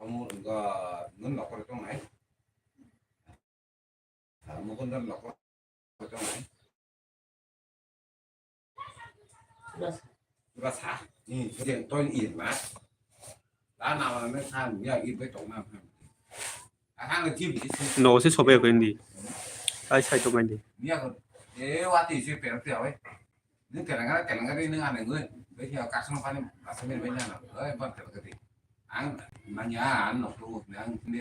kamu enggak ngelok itu naik kamu kan ngelok itu naik sudah sah nih yang toin in mas đã nào là nó sang nhà in với tổng nam hàng là chim nó sẽ so về cái gì ai sai cho mình đi nhà còn thế qua thì sẽ phải tiểu ấy những cái này đi những ăn này ngươi bây giờ các sản phẩm là sản phẩm bên nhà nào đấy vẫn phải cái gì ăn mà nhà ăn nộp luôn để ăn đi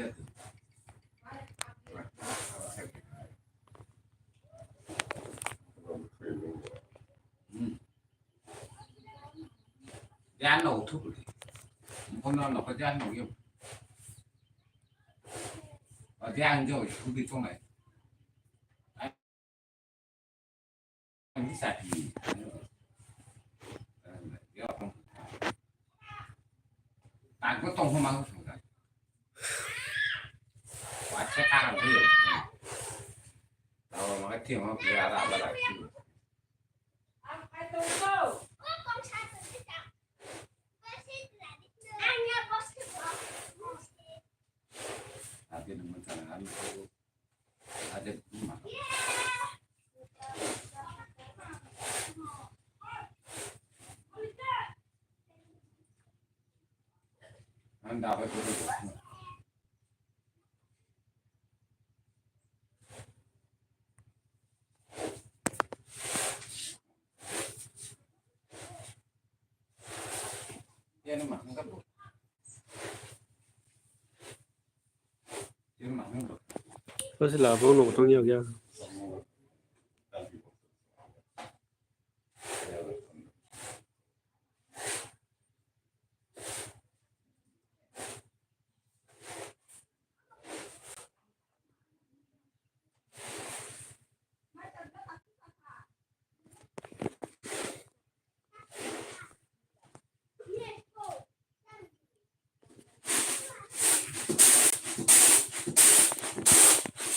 gian nổ thuốc con nó có gian nổ nhiều Reang rồi không đi chỗ này anh sạch gì bạn có tông không mang không đấy quá sẽ càng nhiều đâu mà cái thiểu nó ra ra lại ada teman sana ada rumah anda apa itu ya nama enggak bu ya nama enggak Có sẽ là vô nổ trong nhiều kia